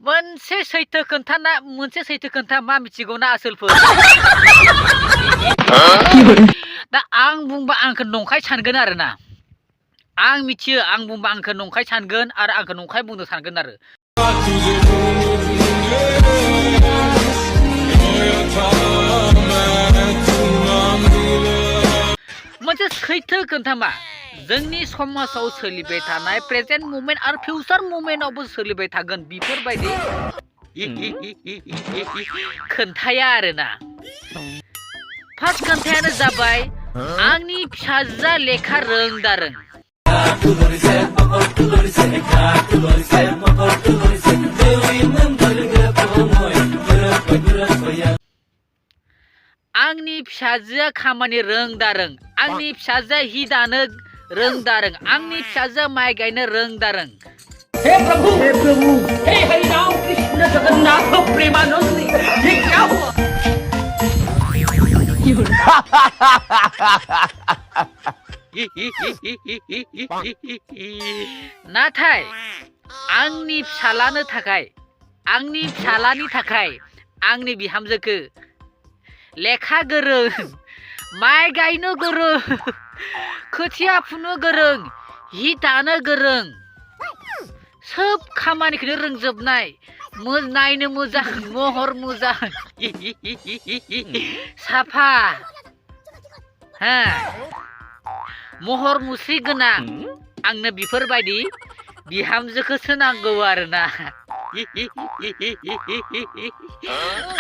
मोनसे सैथो खोन्थाना मोनसे सैथो खोन्था मा मिथिगौना आसोलफोर दा आं बुंबा आंखौ नंखाय सानगोन आरोना आं मिथियो आं बुंबा आंखौ नंखाय सानगोन आरो आंखौ नंखाय बुंनो सानगोन आरो मोनसे सैथो खोन्था मा जोंनि समाजाव सोलिबाय थानाय प्रेजेन्ट मुमेन्ट आरो फिउचार मुमेन्टआवबो सोलिबाय थागोन बेफोरबायदि खोन्थाया आरोना फार्स्ट खोन्थायानो जाबाय आंनि फिसाजोआ लेखा रोंदारों आंनि फिसाजोआ खामानि रोंदारों आंनि फिसाजोआ हि दानो रोंदारों आंनि फिसाजोआ माइ गायनो रोंदारों हे प्रभु हे हरिराम कृष्ण जगन्नाथ प्रेमानंद ये क्या हुआ नाथाय आंनि फिसालानि थाखाय आंनि बिहामजोखौ लेखा गोरों माइ गायनो गोरों खोथिया फुनो गोरों हि दानो गोरों सोब खामानिखौनो रोंजोबनाय नायनो मोजां महर मोजां साफा महर मुस्रि गोनां आंनो बेफोरबायदि बिहामजोखौसो नांगौ आरोना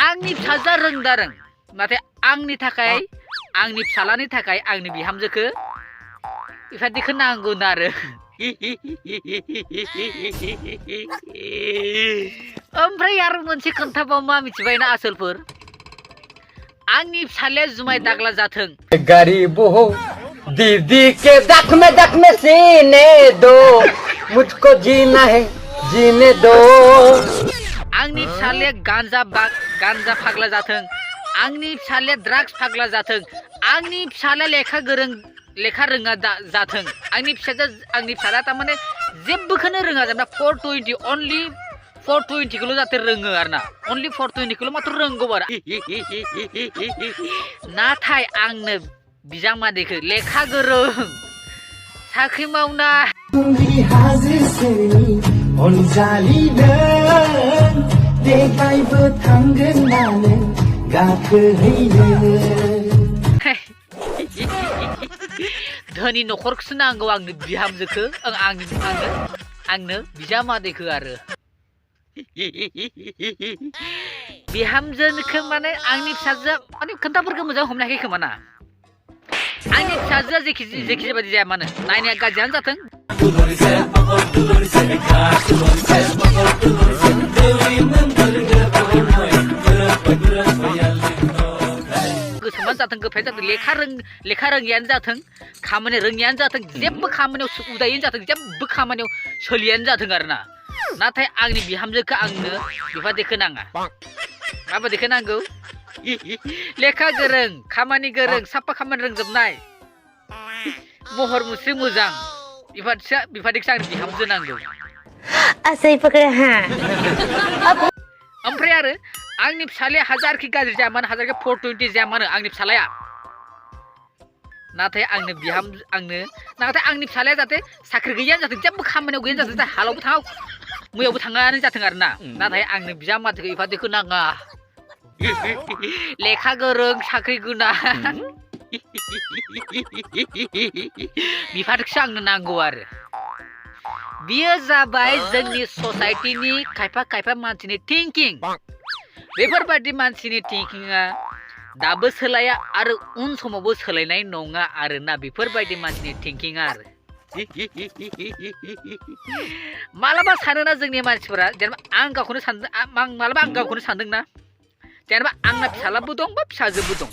आंनि फिसाजोआ रोंदारों नाथाय आंनि थाखाय आंनि फिसालानि थाखाय आंनि बिहामजोखौ बेबायदिखौ नांगौ आरो ओमफ्राय आरो मोनसे खोन्थाबाव मा मिथिबायना आसोलफोर आंनि फिसालाया जुमाय दाग्ला जाथों गरीब हो दीदी के दख में सीने दो मुझको जीना है जीने दो आंनि फिसालाया गान्जा फाग्ला जाथों आंनि फिसालाया ड्राग्स फाग्ला जाथों आंनि फिसालाया लेखा रोङा जाथों आंनि फिसाला थारमाने जेबोखौनो रोङा जेनेबा 420 अनलि 420खौल' जाहाथे रोङो आरोना अनलि 420खौल' माथ्र रोंगौ आरो नाथाय आंनो बिजामादैखौ लेखा गोरों साख्रि मावना धोनि न'खरखौसो नांगौ आंनो बिहामजोखौ आंनो बिजामादैखौ आरो बिहामजोखौ माने आंनि फिसाजोआ माने खोन्थाफोरखौ मोजां हमनो हायाखै खोमा ना आंनि फिसाजोआ जेखि बायदि जाया मानो नायनाया गाज्रियानो जाथों गोसोमान जाथों गोफाया जाथों लेखा रोङियानो जाथों खामानि रोङियानो जाथों जेबो खामानियाव उदायैनो जाथों जेबो खामानियाव सोलियानो जाथों आरोना नाथाय आंनि बिहामजोखौ आंनो बेबादिखौ नाङा माबादिखौ नांगौ लेखा गोरों खामानि गोरों साफा खामानि रोंजोबनाय महर मुस्रि मोजां बेबादिखौसो आंनो बिहामजो नांगौ ओमफ्राय आरो आंनि फिसालाया हाजारखि गाज्रि जाया मानो हाजारखि 420 जाया मानो आंनि फिसालाया नाथाय आंनि फिसालाया जाहाथे साख्रि गैयानो जाथों जेबो खामानियाव गैयानो जाथों हालावबो थाङा मैयावबो थाङानो जाथों आरोना नाथाय आंनो बिजामादैखौ बेबादिखौ नाङा लेखा गोरों साख्रि गोनां बेबादिखौसो आंनो नांगौ आरो बियो जाबाय जोंनि ससाइटिनि खायफा मानसिनि थिंकिं बेफोरबायदि मानसिनि थिंकिंआ दाबो सोलाया आरो उन समावबो सोलायनाय नङा आरोना बेफोरबायदि मानसिनि थिंकिंआ आरो मालाबा सानोना जोंनि मानसिफोरा जेनेबा आं गावखौनो सानदोंना जेनेबा आंना फिसालाबो दं बा फिसाजोबो दं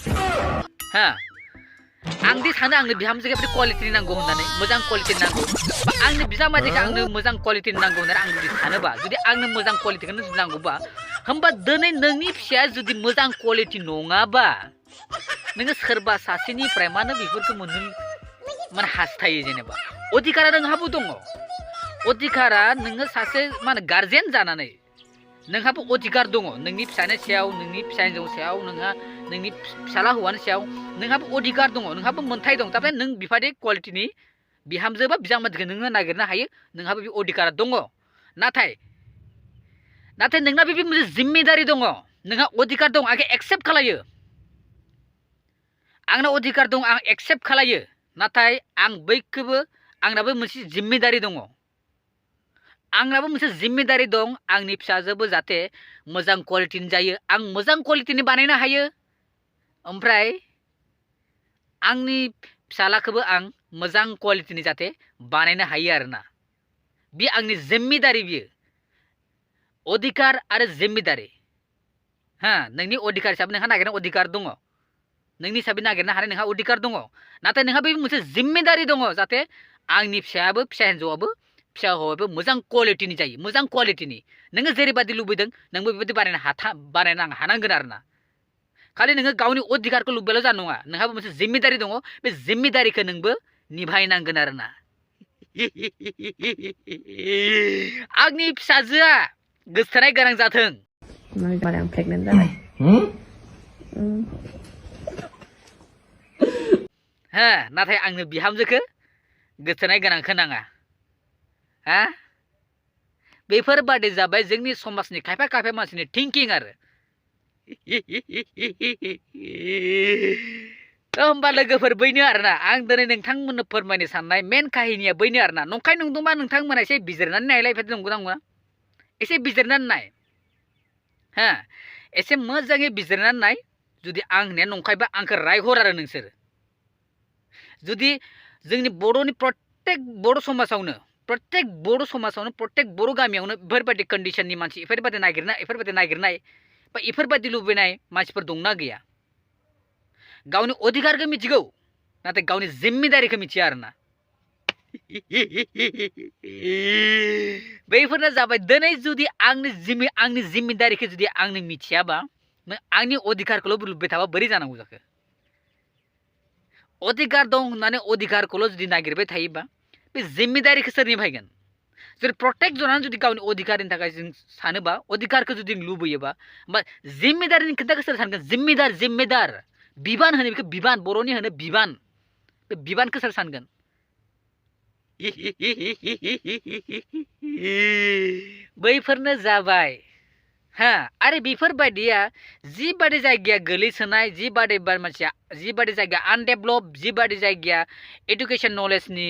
आंदि सानो आंनो बिहामजोखौ बेबायदि क्वालिटिनि नांगौ होननानै मोजां क्वालिटिनि नांगौ बा आंनि बिजामादैखौ आंनो मोजां क्वालिटिनि नांगौ होननानै आं जुदि सानोबा जुदि आंनो मोजां क्वालिटिखौनो जुदि नांगौबा होमबा दिनै नोंनि फिसाया जुदि मोजां क्वालिटि नङाबा नोङो सोरबा सासेनिफ्राय मानो बेफोरखौ मोननो माने हास्थायो जेनेबा अधिकारा नोंहाबो दङ अधिकारा नोङो सासे माने गार्जेन जानानै नोंहाबो अधिकार दङ नोंनि फिसानि सायाव नोंनि फिसा हिन्जावनि सायाव नोंहा नोंनि फिसाला हौवानि सायाव नोंहाबो अधिकार दङ नोंहाबो मोन्थाय दं थारमाने नों बिफादि क्वालिटिनि बिहामजो बा बिजामादैखौ नोङो नागिरनो हायो नोंहाबो बे अधिकारा दङ नाथाय नोंना बे मोनसे जिम्मेदारि दङ नोंहा अधिकार दं आं एक्सेप्ट खालायो आंना अधिकार दं आं एक्सेप्ट खालायो नाथाय आं बैखौबो आंनाबो मोनसे जिम्मेदारि दङ आंनाबो मोनसे जिम्मेदारि दं आंनि फिसाजोबो जाहाथे मोजां क्वालिटिनि जायो आं मोजां क्वालिटिनि बानायनो हायो ओमफ्राय आंनि फिसालाखौबो आं मोजां क्वालिटिनि जाहाथे बानायनो हायो आरोना बे आंनि जिम्मेदारि बियो अधिकार आरो जिम्मेदारि नोंनि अधिकार हिसाबै नोंहा नागिरनो अधिकार दङ नोंनि हिसाबै नागिरनो हानाय नोंहा अधिकार दङ नाथाय नोंहा बे मोनसे जिम्मेदारि दङ जाहाथे आंनि फिसायाबो फिसा हिन्जावाबो फिसा हौवायाबो मोजां क्वालिटिनि जायो मोजां क्वालिटिनि नोङो जेरैबायदि लुबैदों नोंबो बेबायदि बानायनो हानांगोन आरोना खालि नोङो गावनि अधिकारखौ लुबैल' जानाय नङा नोंहाबो मोनसे जिम्मेदारि दङ बे जिम्मेदारिखौ नोंबो निभायनांगोन आरोना आंनि फिसाजोआ गोसथोनाय गोनां जाथों I'm pregnant जाबाय नाथाय आंनो बिहामजोखौ गोसथोनाय गोनांखौ नाङा बेफोरबादि जाबाय जोंनि समाजनि खायफा मानसिनि थिंकिं आरो होमबा लोगोफोर बैनो आरोना आं दिनै नोंथांमोननो फोरमायनो साननाय मेन काहिनिया बैनो आरोना नंखाय नंदोंबा नोंथांमोना एसे बिजिरनानै नायलाय बेफोर नंगौना नङा एसे बिजिरनानै नाय एसे मोजाङै बिजिरनानै नाय जुदि आं होननाया नंखायबा आंखौ रायहर आरो नोंसोर जुदि जोंनि बर'नि प्रत्येक बर' समाजावनो प्रत्येक बर' गामियावनो बेफोरबायदि कन्डिशननि मानसि बेफोरबायदि नागिरनाय बा बेफोरबायदि लुबैनाय मानसिफोर दंना गैया गावनि अधिकारखौ मिथिगौ नाथाय गावनि जिम्मेदारिखौ मिथिया आरोना बैफोरनो जाबाय दिनै जुदि आंनि जिम्मेदारिखौ जुदि आंनो मिथियाबा आंनि अधिकारखौल' लुबैबाय थाबा बोरै जानांगौ जाखो अधिकार दं होननानै अधिकारखौल' जुदि नागिरबाय थायोबा बे जिम्मेदारिखौ सोर निभायगोन जुदि प्रत्येक जनानो जुदि गावनि अधिकारनि थाखाय जों सानोबा अधिकारखौ जुदि लुबैयोबा होमबा जिम्मेदारिनि खोथाखौ सोर सानगोन जिम्मेदार बिबान होनो बेखौ बिबान बर'नि होनो बिबान बे बिबानखौ सोर सानगोन बैफोरनो जाबाय आरो बेफोरबायदिया जिबादि जायगाया गोलैसोनाय जिबादि जायगाया आनडेभलप जिबादि जायगाया एडुकेसन नलेजनि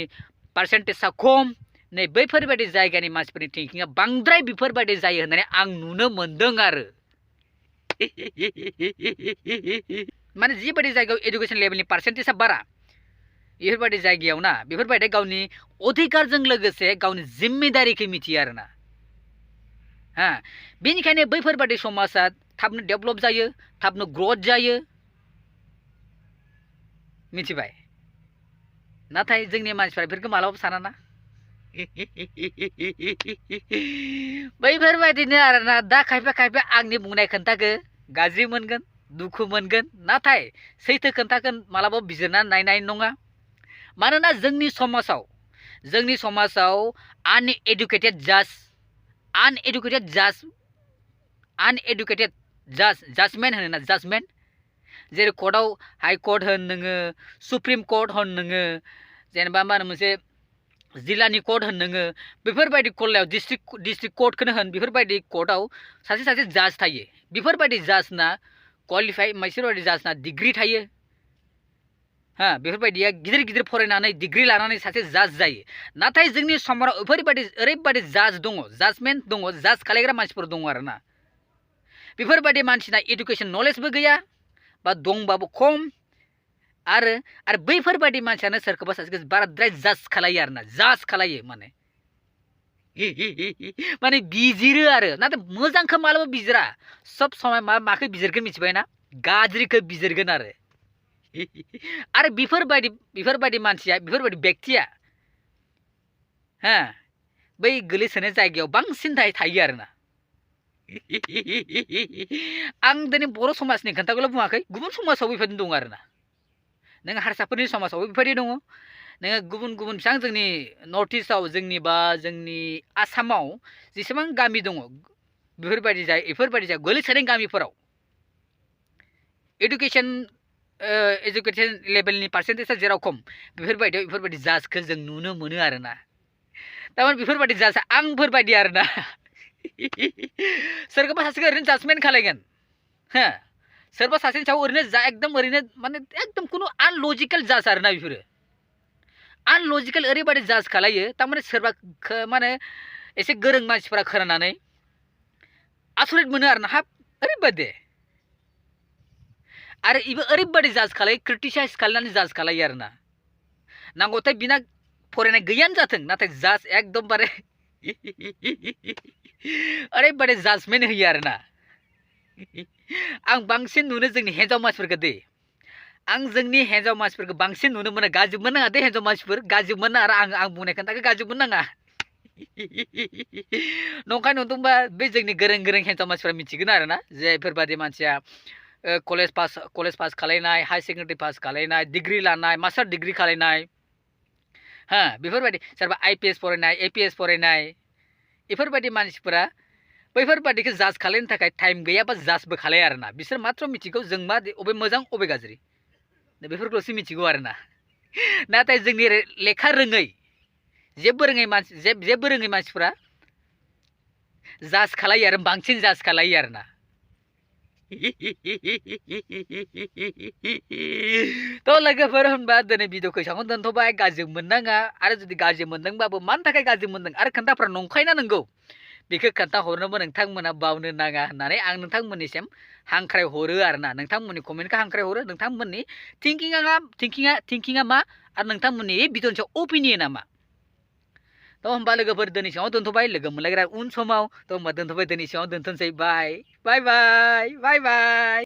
पार्सेन्टेजआ खम नै बैफोरबायदि जायगानि मानसिफोरनि थिंकिंआ बांद्राय बेफोरबायदि जायो होननानै आं नुनो मोनदों आरो माने जिबायदि जायगायाव एडुकेसन लेभेलनि पार्सेन्टेजआ बारा बेफोरबायदि जायगायाव ना बेफोरबायदि गावनि अधिकारजों लोगोसे गावनि जिम्मेदारिखौ मिथियो आरोना बेनिखायनो बैफोरबायदि समाजा थाबनो डेभलप जायो थाबनो ग्रथ जायो मिथिबाय नाथाय जोंनि मानसिफ्रा बेफोरखौ मालाबाबो सानाना बैफोरबायदिनो आरोना दा खायफा आंनि बुंनाय खोन्थाखौ गाज्रि मोनगोन दुखु मोनगोन नाथाय सैथो खोन्थाखौ मालाबाबो बिजिरनानै नायनाय नङा मानोना जोंनि समाजाव आनएडुकेटेड जाजमेन्ट होनोना जाजमेन्ट जेरै कर्टआव हाइ कर्ट होन नोङो सुप्रिम कर्ट होन नोङो जेनेबा मा होनो मोनसे जिल्लानि कर्ट होन नोङो बेफोरबायदि कल्लायाव डिस्ट्रिक्ट कर्टखौनो होन बेफोरबायदि कर्टआव सासे जाज थायो बेफोरबायदि जाजना क्वालिफाइ बिसोरबायदि जाजना डिग्रि थायो बेफोरबायदिया गिदिर फरायनानै डिग्रि लानानै सासे जाज जायो नाथाय जोंनि समाजाव ओरैबायदि जाज दङ जाजमेन्ट दङ जाज खालायग्रा मानसिफोर दङ आरोना बेफोरबायदि मानसिना एडुकेसन नलेजबो गैया बा दंबाबो खम आरो बैफोरबायदि मानसियानो सोरखौबा सासेखौ बाराद्राय जाज खालायो आरोना जाज खालायो माने बिजिरो आरो नाथाय मोजांखौ मालाबा बिजिरा सब समय माखौ बिजिरगोन मिथिबायना गाज्रिखौ बिजिरगोन आरो बेफोरबायदि मानसिया बेफोरबायदि बेक्तिया बै गोलैसोनाय जायगायाव बांसिन थायो आरोना आं दिनै बर' समाजनि खोन्थाखौल' बुङाखै गुबुन समाजाव बेबायदिनो दं आरोना नों हारसाफोरनि समाजाव बेफोरबायदि दङ नोङो गुबुन गुबुन बिसां जोंनि नर्थ इस्टआव जोंनि बा जोंनि आसामाव जेसेबां गामि दङ बेफोरबायदि गोलैसोनाय गामिफोराव एजुकेशन लेभेलनि पार्सेन्टेजआ जेराव खम बेफोरबायदि जाजखौ जों नुनो मोनो आरोना थारमाने बेफोरबायदि जाज आंफोरबायदि आरोना सोरखौबा सासेखौ ओरैनो जाजमेन्ट खालायगोन हो सोरबा सासेनि सायाव ओरैनो एकदम ओरैनो माने एकदम कुनु आनलजिकेल जाज आरोना बेफोरो आनलजिकेल ओरैबायदि जाज खालायो थारमाने सोरबा माने एसे गोरों मानसिफोरा खोनानानै आसरित मोनो आरोना हाब ओरैबायदि आरो इबो ओरैबायदि जाज खालायो क्रिटिसाइज खालायनानै जाज खालायो आरोना नांगौथाय बिना फरायनाय गैयानो जाथों नाथाय जाज एकदमबारे ओरैबायदि जाजमेन्ट होयो आरोना आं बांसिन नुनो जोंनि हिन्जाव मानसिफोरखौ दे आं जोंनि हिन्जाव मानसिफोरखौ बांसिन नुनो मोनो गाज्रि मोननाङा दे हिन्जाव मानसिफोर गाज्रि मोननाङा आरो आं बुंनाय खोन्थाखौ गाज्रि मोननाङा नंखाय नंदोंबा बे जोंनि गोरों गोरों हिन्जाव मानसिफोरा मिथिगोन आरोना जायफोरबादि मानसिया कलेज पास खालायनाय हाई सेकेन्डारि पास खालायनाय डिग्री लानाय मास्टार डिग्री खालायनाय हा बेफोरबायदि सोरबा IPS फरायनाय APS फरायनाय बेफोरबायदि मानसिफोरा बैफोरबादिखौ जाज खालायनो थाखाय टाइम गैयाबा जाजबो खालाया आरोना बिसोर मात्र मिथिगौ जों मा अबे मोजां अबे गाज्रि बेफोरखौल'सो मिथिगौ आरोना नाथाय जोंनि लेखा रोङै जेबो रोङै मानसिफोरा जाज खालायो आरो बांसिन जाज खालायो आरोना थ' लोगोफोर होनबा दिनै भिडिअखौ एसेबांनो दोनथ'बाय गाज्रि मोननाङा आरो जुदि गाज्रि मोनदोंबाबो मानि थाखाय गाज्रि मोनदों आरो खोन्थाफ्रा नंखायना नंगौ बेखौ खोन्थाहरनोबो नोंथांमोना बावनो नाङा होननानै आं नोंथांमोननिसिम हांख्राय हरो आरोना नोंथांमोननि कमेन्टखौ हांख्राय हरो नोंथांमोननि थिंकिंआ मा आरो नोंथांमोननि भिडिअनि सायाव अपिनियना मा थ' होमबा लोगोफोर दिनै समाव दोनथ'बाय लोगो मोनलायग्रा उन समाव थ' होमबा दोनथ'बाय दिनै समाव दोनथ'नोसै बाय बाय बाय बाय बाय